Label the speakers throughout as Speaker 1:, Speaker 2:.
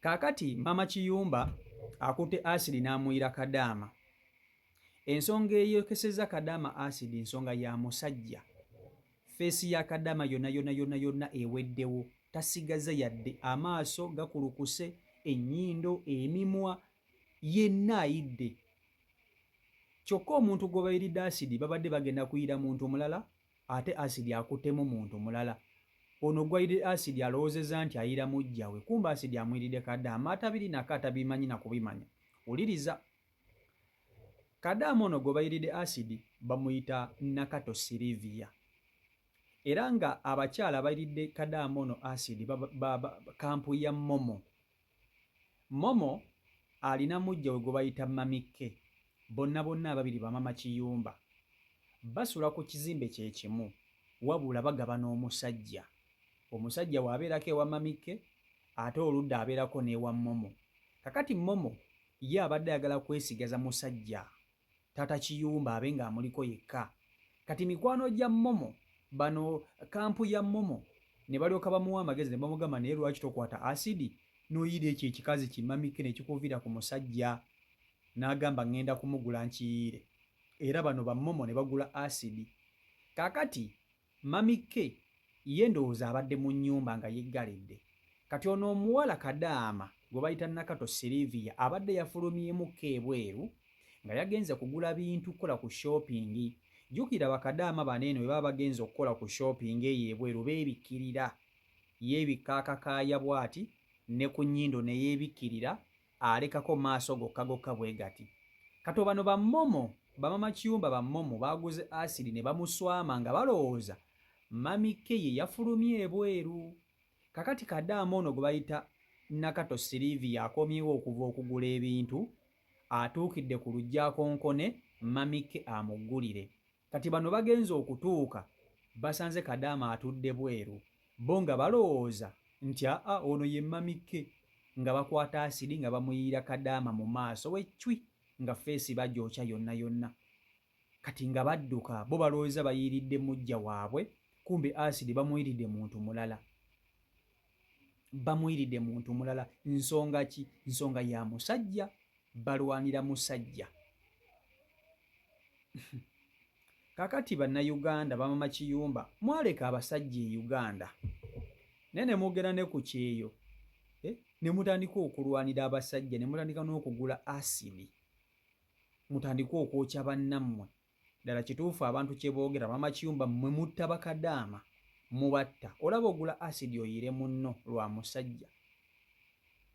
Speaker 1: Kaakati mama Kiyumba akutte asidi n'amuyira Kadaama. Ensonga eyokeseza Kadaama asidi nsonga ya musajja. Feesi ya Kadaama yonna eweddewo, tasigaza yadde amaaso gakulukuse, ennyindo, emimwa, yenna ayidde. Kyokka omuntu gwe bayiridde asidi babadde bagenda kuyira muntu mulala, ate asidi akuttemu muntu mulala. Ono gwayiridde asidi alowoozezza nti ayira mujja we, kumba asidi amuyiridde Kadaama atabiri nako atabimanyi na kubimanya. Wuliriza. Kadaama ono gwe bayiridde asidi bamuyita Nakato Sylvia. Era nga abakyala bayiridde Kadaama ono asidi kampu ya Momo. Momo alina mujja we gwe bayita Mamike. Bonna ababiri bamama Kiyumba. Basula ku kizimbe kye kimu, wabula bagaba n'omusajja. Omusajja w'abeerako ewa Mamike, ate oludda abeerako n'ewa Momo. Kakati Momo ye abadde ayagala kwesigaza musajja Taata Kiyumba abe ng'amuliko yekka. Kati mikwano gya Momo bano kampu ya Momo ne balyoka bamuwa amagezi ne bamugamba naye lwaki tokwata asidi n'oyira ekyo ekikazi ki Mamike ne kikuviira ku musajja. N'agamba ngenda kumugula nkiyiire. Era bano ba Momo ne bagula asidi. Kaakati Mamike ye ndowooza abadde mu nnyumba nga yeggalidde. Kati ono omuwala Kadaama gwe bayita Nakato Sylvia abadde yafulumyemukko ebweru nga yagenze kugula bintu kukola ku shopping. Jjukira bakadaama baneeno bwe baba bagenze okukola ku shopping eyo ebweru beebikkirira. Yeebikka akakaaya bw'ati ne ku nnyindo ne yeebikkirira, alekako maaso gokka bwe gati. Kati bano ba Momo, bamama Kiyumba ba Momo baaguze asidi ne bamuswama nga balowooza Mamike ye yafulumye ebweru. Kakati Kadaama ono gwe bayita Nakato Sylvia akomyewo okuva okugula ebintu, atuukidde ku lujja konkone Mamike amuggulire. Kati bano bagenze okutuuka basanze Kadaama atudde bweru, bo nga balowooza nti ono ye Mamike, nga bakwata asidi nga bamuyira Kadaama mu maaso wecwi nga feesi bagyokya yonna. Kati nga badduka bo balowooza bayiridde mujja waabwe, kumbe asidi bamuyiridde muntu mulala. Bamuyiridde muntu mulala. Nsonga ki? Nsonga ya musajja, balwanira musajja. Kakati bannayuganda bamama Kiyumba mwaleka abasajja e Uganda naye ne mwogera ne ku kyeyo ne mutandika okulwanira abasajja, ne mutandika n'okugula asidi, mutandika okwokya bannammwe. Ddala kituufu abantu kye boogera, mama Kiyumba mmwe mutta bakadaama mubatta. Olaba ogula asidi oyire munno lwa musajja.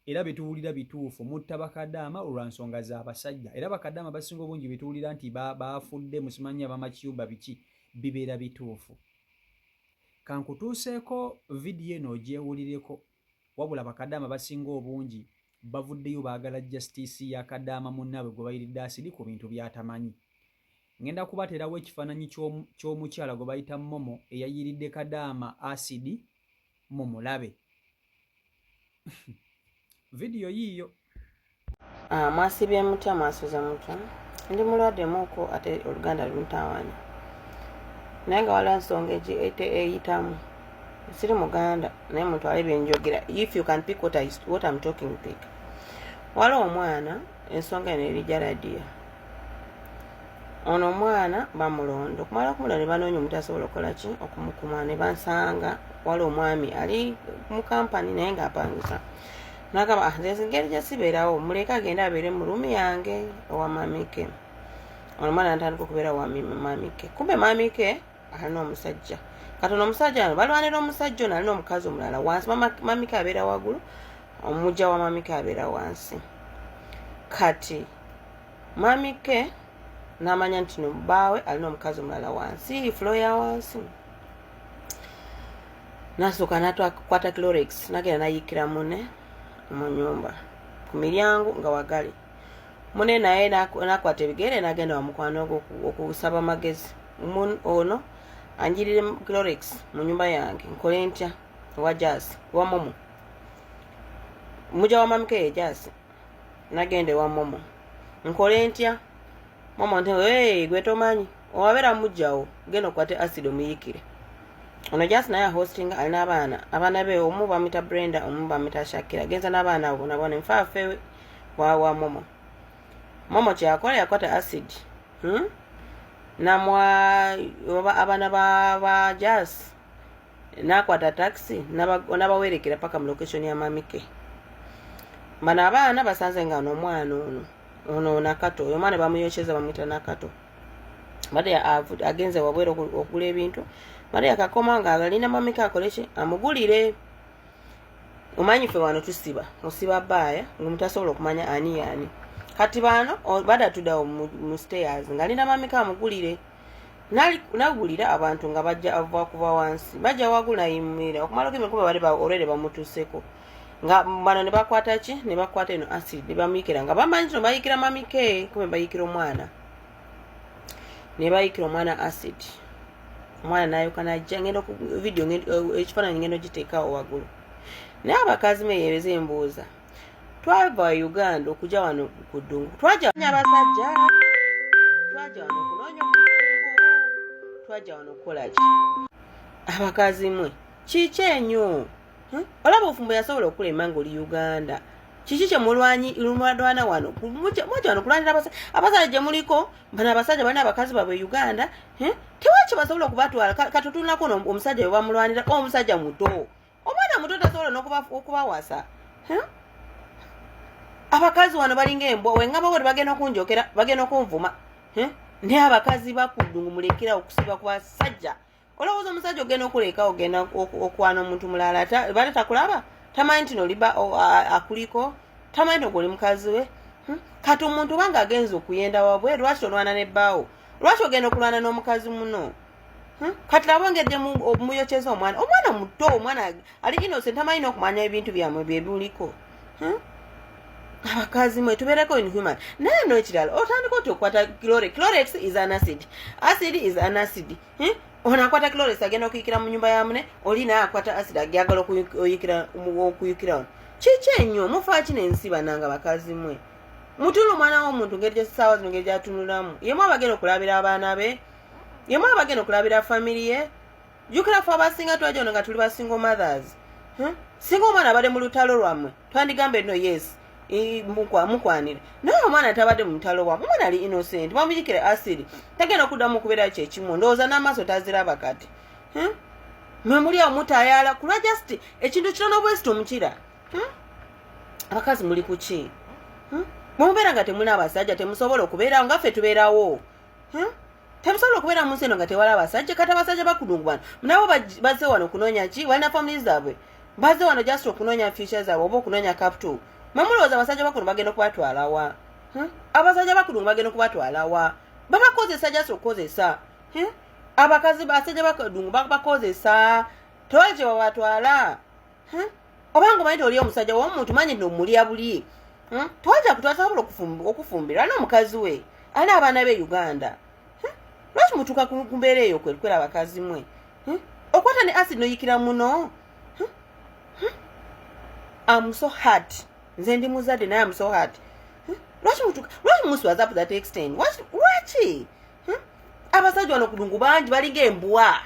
Speaker 1: Era bituwulira bituufu, mutta bakadaama olwa nsonga z'abasajja. Era bakadaama basinga obungi bituwulira nti baafudde, musimanyi mama Kiyumba biki, bibeera bituufu. Kankutuuseeko vidiyo eno ogyewulireko, wabula bakadaama basinga obungi bavuddeyo baagala justice ya Kadaama munnaabwe gwe bayiridde asidi ku bintu by'atamanyi. Ngenda kubateerawo ekifaananyi ky'omukyala gwe bayita Momo eyayiridde Kadaama asidi mumulabe. Vidiyo yiiyo.
Speaker 2: Mwasibye mutya, mwasuze mutya. Ndi mulwadde muuko ate Oluganda luntawaanya. Naye nga waliwo ensonga eyitamu. Siri Muganda naye mutwale bye njogera. If you can pick what I'm talking, pick. Waliwo omwana ensonga eno eri Jaradia. Ono omwana bamulonda. Okumala okumulonda ne banoonya omuntu asobola okukola ki? Okumukuma. Ne bansanga waliwo omwami ali mu kampani naye ng'apangisa. Nagamba nze ngeri gye sibeerawo, muleke agende abeere mu ruumi yange owa Mamike. Ono omwana natandika okubeera wa Mamike. Kumbe Mamike alina omusajja. Kati ono omusajja ano balwanira omusajja ono alina omukazi omulala wansi. Mamike abeera waggulu, omujja wa Mamike abeera wansi. Kati Mamike n'amanya nti no bbaawe alina omukazi omulala wansi, floor ya wansi. Nasooka n'akwata Clorox n'agenda n'ayiikira mune mu nnyumba ku miryango nga wagali. Mune naye n'akwata ebigere n'agenda wa mukwano okusaba amagezi. Ono anjirire Clorox mu nnyumba yange, nkole ntya? Wa Jazz wa Momo, mujja wa Mamike ye Jazz, n'agenda wa Momo, nkole ntya? Momo nti gwe tomanyi owabeera mujjawo, genda okwate acid omuyiikire. ono just naye hosting alina abaana be omu bamita Brenda omu bamita Shakira genza n'abaana abo nabone nfaafe wa momo kyakola yakwata acid namwa abaana ba Jas nakwata taxi nabawerekera paka mu location ya mamike bana abaana basanze nga n'omwana ono Nakato oyo mwana bamuyokyeza bamwita Nakato bade agenze wabwera okugula ebintu bade akakoma nga alina mamike akoleche amugulire omanyi fe wano musiba baya ngumutasobola okumanya ani kati bano bada tudawo mu stairs ngalina mamike amugulire nagulira abantu nga bajja ava kuva wansi bajja wagula yimira okumala kuba bade already bamutuseko nga bano ne bakwata ki ne bakwata eno acid bamuyikira nga bamanyi no bayikira mamike kumbe bayikira omwana ne bayikira omwana acid omwana nayo kana jangendo ku video ekifaananyi ngendo giteekawo waggulu naye abakazi meyebeze embuuza twava Uganda okujja wano ku ddungu twaja abasajja twaja wano kunoonya twaja wano kukola ki abakazi mwe kiki enyo olaba ofumbo yasobola okulema ng'oli Uganda kiki kye mulwana wano mwaja wano kulwanira abasajja gye muliko bano abasajja balina abakazi babwe Uganda tewaki basobola okubatwala katutunako omusajja we bamulwanira omusajja muto omwana muto tasobola n'okubawasa abakazi wano balinga embwa wenga babo bagenda okunjokera bagenda okunvuma naye abakazi bakuddungu mulekera okusiba ku basajja olowooza omusajja ogenda okuleka ogenda okwana omuntu mulala bale takulaba tamanyi nti noliba akuliko tamanyi nti ogoli mukazi we kati omuntu banga agenza okuyenda wabwe lwaki tolwana nebbaawo lwaki ogenda okulwana n'omukazi muno kati labongedde muyokyeza omwana muto omwana ali innocent tamanyi n'okumanya ebintu byamwe byebuliko abakazi mwe tubeereko inhuman naye n'ekirala otandika oti okwata Clorox is an acid is an acid ono akwata Clorox agenda okuyikira mu nyumba ya mune oli naye akwata acid agyagala okuyikira ono kiki ennyo mufa ki n'ensiba nanga bakazi mwe mutulu omwana w'omuntu ngeri gyesaawa zino ngeri gyatunulamu yemu abagenda okulabira abaana be yemu abagenda okulabira family ye jukira fe abasinga twaja ono nga tuli ba single mothers singa omwana abadde mu lutalo lwammwe twandigambe no yes mukwanira naye omwana tabadde mu lutalo lwammwe omwana ali innocent bamuyikire acid tagenda okuddamu okubeera kyekimu ndowooza n'amaaso taziraba kati mwe muli awo mutayala kulwa just ekintu kitono bwesi tomukira abakazi muli kuki mubeera nga temulina abasajja temusobola okubeerawo nga ffe tubeerawo temusobola okubeera mu nsi eno nga tewala abasajja kati abasajja bakudungu bano nabo bazze wano okunoonya ki balina family zaabwe bazze wano just okunoonya future zaabwe oba okunoonya capital mamulowooza abasajja bakudungu bagenda okubatwalawa abasajja bakudungu bagenda okubatwalawa babakozesa just okukozesa abakazi basajja bakudungu bakozesa tewali kye babatwala obanga omanyi oli omusajja w'omuntu manyi nti omulya buli tewajja kutwasobola okufumbira alina omukazi we alina abaana be Uganda lwaki mutuuka ku mbeera eyo kwera abakazi mwe okwata ne acid noyikira muno I'm so hard nze ndi muzadde naye I'm so hard lwaki muswaza up that extent lwaki abasajja wano kudungu bangi balinga embwa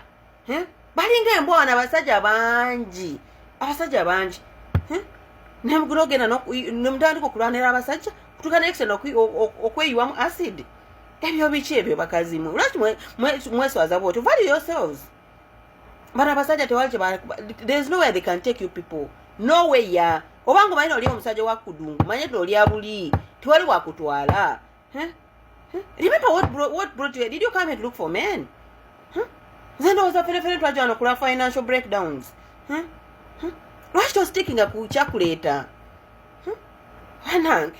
Speaker 2: wano abasajja bangi nemugula ogenda nemutandika okulwanira abasajja kutuuka ne extent okweyiwamu acid ebyo biki ebyo bakazi mwe lwaki mweswaza bwoti value yourselves bano abasajja tewali there's nowhere they can take you people nowhere obanga omanyi oli omusajja wa kudungu manye ti oli abuli tewali wakutwala remember what brought you did you come here to look for men nze ndowooza ferefere twajja wano kulwa financial breakdowns lwaki tostickinga ku kyakuleeta wanange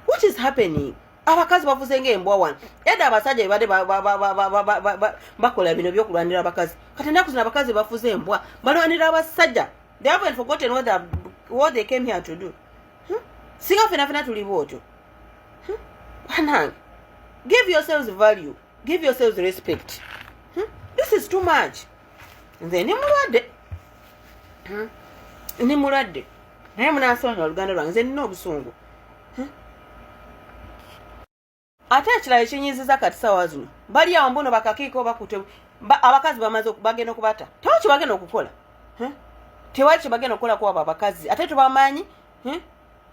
Speaker 2: what is happening abakazi bavuze ng'embwa wano edda abasajja bebadde bakola bino byokulwanira abakazi kati ennaku zino abakazi bafuze embwa balwanira abasajja they haven't forgotten what they came here to do singa fenafena tuli bwotyo wanange give yourselves value give yourselves respect this is too much nze ni mulwadde naye munasoonya oluganda lwange nze nina obusungu ate ekirala ekinyiziza kati sawa zino bali awo mbuno bakakiiko bakute abakazi bamaze bagenda okubata tewali kibagenda okukola tewali kibagenda okukola kuba abakazi ate tubamanyi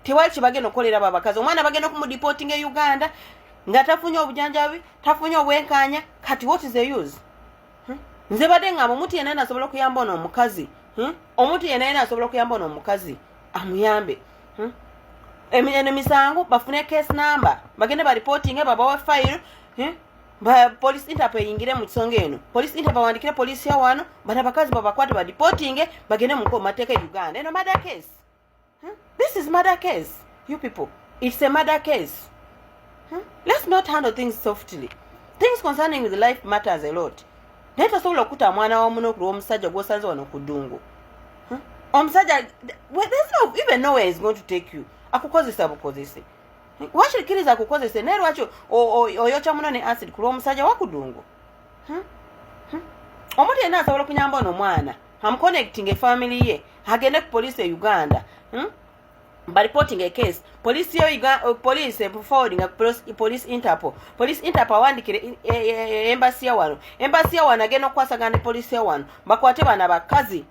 Speaker 2: tewali kibagenda okukolera abakazi omwana bagenda okumudipotinga e Uganda nga tafunye obujanjabi tafunye obwenkanya kati what is the use nze badde ngamba omuntu yenna asobola okuyamba ono omukazi omuntu yenna asobola okuyamba ono omukazi amuyambe eno misango bafune case number bagende baripotinge babawe file police interpol eyingire mu kisonga eno police interpol bawandikire polisi ya wano bana bakazi babakwate baripotinge bagende mu mateeka e Uganda eno murder case this is murder case you people it's a murder case let's not handle things softly things concerning the life matters a lot naye tosobola okuta mwana wa muno kulwa omusajja gw'osanze wano ku ddungu omusajja there's no even nowhere is going to take you akukozesa bukozese wakirikkiriza akukozese naye lwaki oyokya muno ne acid kulwa omusajja wa ku ddungu omuntu yenna asobola okunyamba ono omwana amuconnecting efamily ye agende ku police e Uganda by reporting a case police forwarding a police interpol awandikire embassy ya wano agenda okukwasagana ne police ya wano bakwate bana bakazi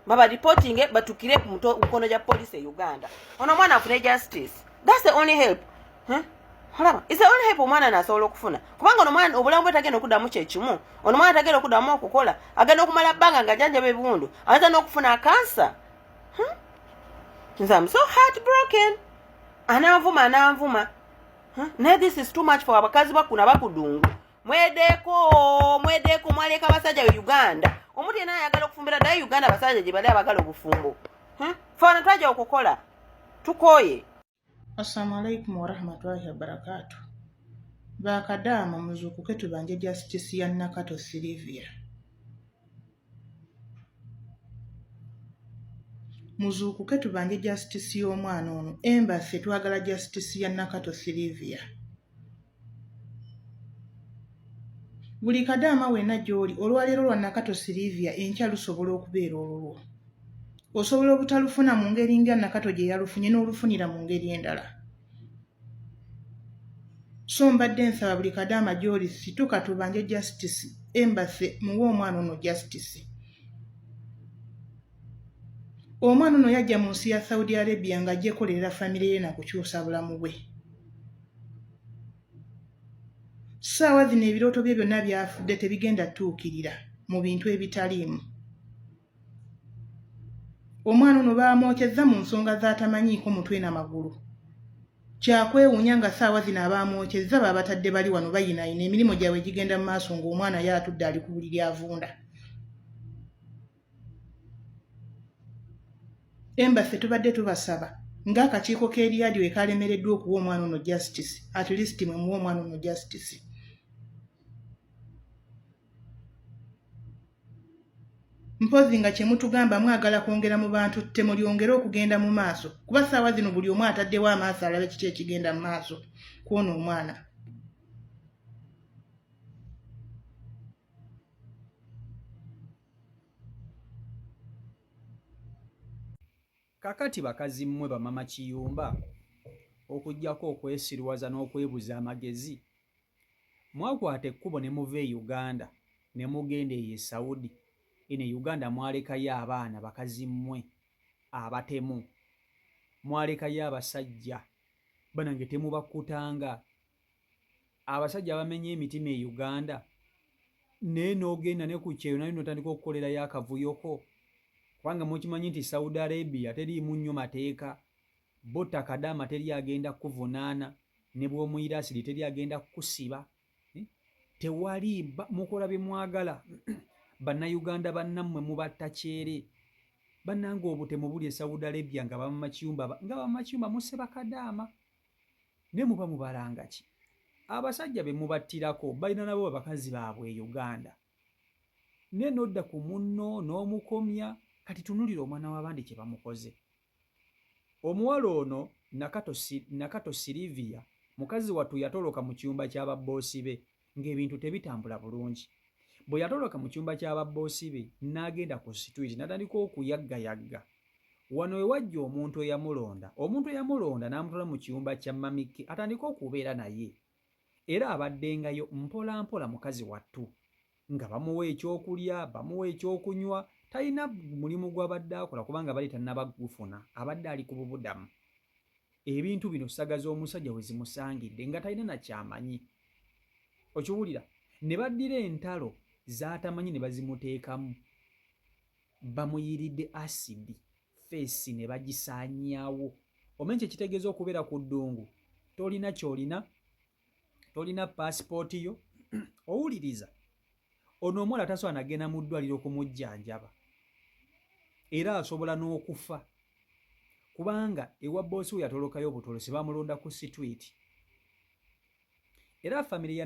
Speaker 2: baba reporting batukire ku mukono gya police e Uganda ono mwana afune justice that's the only help halaba it's the only help omwana nasobola okufuna kubanga ono mwana obulamu bwe tagenda okuddamu kyekimu ono mwana tagenda okuddamu okukola agenda okumala bbanga nga janja bebundu ayinza n'okufuna kansa I'm so heartbroken. Ananvuma. Now this is too much for abakazi bakuna bakudungu. Mwedeko mwaleka basajja wa Uganda. Omuntu yenna ayagala okufumbira ddala Uganda basajja gye bali abagala obufumbo. Fana twaja okukola. Tukoye.
Speaker 3: Assalamu alaikum wa rahmatullahi wa barakatuh. Bakadama muzukuke tubanje justice ya Nakato Sylvia. Muzukuke tubanje justice y'omwana ono embassy twagala justice ya Nakato Sylvia. Buli kadama wenna gy'oli olwaleero lwa Nakato Sylvia enkya lusobola okubeera olulwo. Osobola obutalufuna mu ngeri nga Nakato gye yalufunye n'olufunira mu ngeri endala. So mbadde nsaba buli kadama gy'oli situka tubanje justice embassy muwe omwana ono justice. Omwana ono yajja mu nsi ya Saudi Arabia nga ajjekolerera famire ye na kukyusa bulamu bwe. Ssaawa zino ebirooto bye byonna byafudde tebigenda tuukirira mu bintu ebitaliimu. Omwana ono baamwokyezza mu nsonga z'atamanyiiko mutwe na magulu. Kyakwewuunya nga ssaawa zino abaamwokyezza baabatadde bali wano bayinaayina emirimu gyabwe gigenda mu maaso ng'omwana ye atudde ali ku buliri avunda. Embassy tubadde tubasaba ng'akakiiko k'eriyadi we kalemereddwa okuwa omwana ono justice at least mwe muwa omwana ono justice. Mpozi nga kye mutugamba mwagala kwongera mu bantu temulyongera okugenda mu maaso kuba ssaawa zino buli omu ataddewo amaaso alabe kiki ekigenda mu maaso kw'ono omwana.
Speaker 1: Kakati bakazi mmwe bamama Kiyumba okujjako okwesirwaza n'okwebuza amagezi mwakwata ekkubo ne muva e Uganda ne mugenda eyo e Saudi ine Uganda mwalekayo abaana bakazi mmwe abatemu mwalekayo abasajja banange temubakutanga abasajja bamenye emitima e Uganda naye n'ogenda ne ku kyeyo nayo notandika okukolerayo akavuyoko kubanga mukimanyi nti Saudi Arabia teriimu nnyo mateeka bota kadama teri agenda kuvunaana ne bw'omuyira asiri teri agenda kusiba tewali mukola bye mwagala bannayuganda bannammwe mubatta kyere bannanga obutemu buli e Saudi Arabia nga bamama Kiyumba musse bakadaama ne muba mubalanga ki abasajja be mubattirako balina nabo bakazi baabwe e Uganda ne nodda ku munno n'omukomya kati tunulira omwana w'abandi kye bamukoze. Omuwala ono Nakato Sylvia mukazi wattu yatoloka mu kyumba ky'ababboosi be ng'ebintu tebitambula bulungi. Bwe yatoloka mu kyumba ky'ababboosi be n'agenda ku street n'atandika okuyaggayagga. Wano we wajja omuntu eyamulonda n'amutwala mu kiyumba kya mamike atandika okubeera naye. Era abaddengayo mpola mpola mukazi wattu. nga bamuwa ekyokulya bamuwa ekyokunywa talina mulimu gw'abadde akola kubanga bali tannaba gufuna abadde ali ku bubudamu. Ebintu bino ssaga z'omusajja we zimusangidde nga talina na kyamanyi. Okiwulira? Ne baddira entalo z'atamanyi ne bazimuteekamu. Bamuyiridde asidi feesi ne bagisaanyaawo. Omanyi kye kitegeeza okubeera ku ddungu? Tolina ky'olina, tolina paasipooti yo. Owuliriza, ono omuwala tasobola nagenda mu ddwaliro kumujjanjaba era asobola n'okufa kubanga ewa boosi we yatolokayo obutolosi bamulonda ku sitwiti. Era famire ya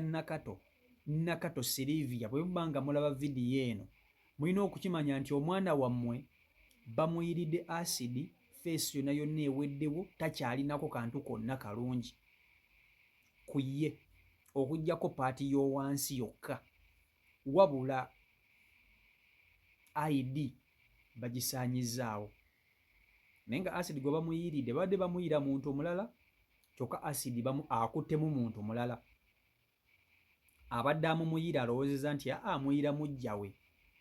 Speaker 1: Nakato Silivia bwe muba nga mulaba vidiyo eno mulina okukimanya nti omwana wammwe bamuyiridde asidi feesi yonna yonna eweddewo, takyalinako kantu konna kalungi ku ye okuggyako paati y'owansi yokka, wabula ID bagisaanyizaawo. Naye nga asidi gwe bamuyiridde badde bamuyira muntu omulala, kyokka asidi akuttemu muntu mulala. Abadde amumuyira alowoozeza nti amuyira mujja we,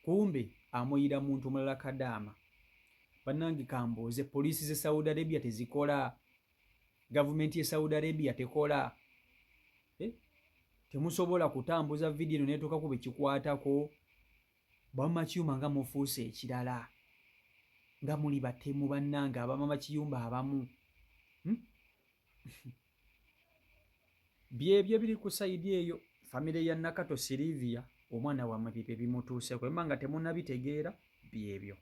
Speaker 1: kumbe amuyira muntu mulala Kadaama. Bannange kambuuze, poliisi z'e Saudi Arabia tezikola, gavumenti y'e Saudi Arabia tekola. Temusobola kutambuza vidiyo eno neetuuka ku bekikwatako. Bamama Kiyumba nga mufuuse ekirala, nga muli batemu bannange abamama Kiyumba abamu. Byebyo biri ku sayidi eyo. Famire ya Nakato Silivia omwana wammwe bibyo bimutuuseko, emma nga temunnabitegeera byebyo.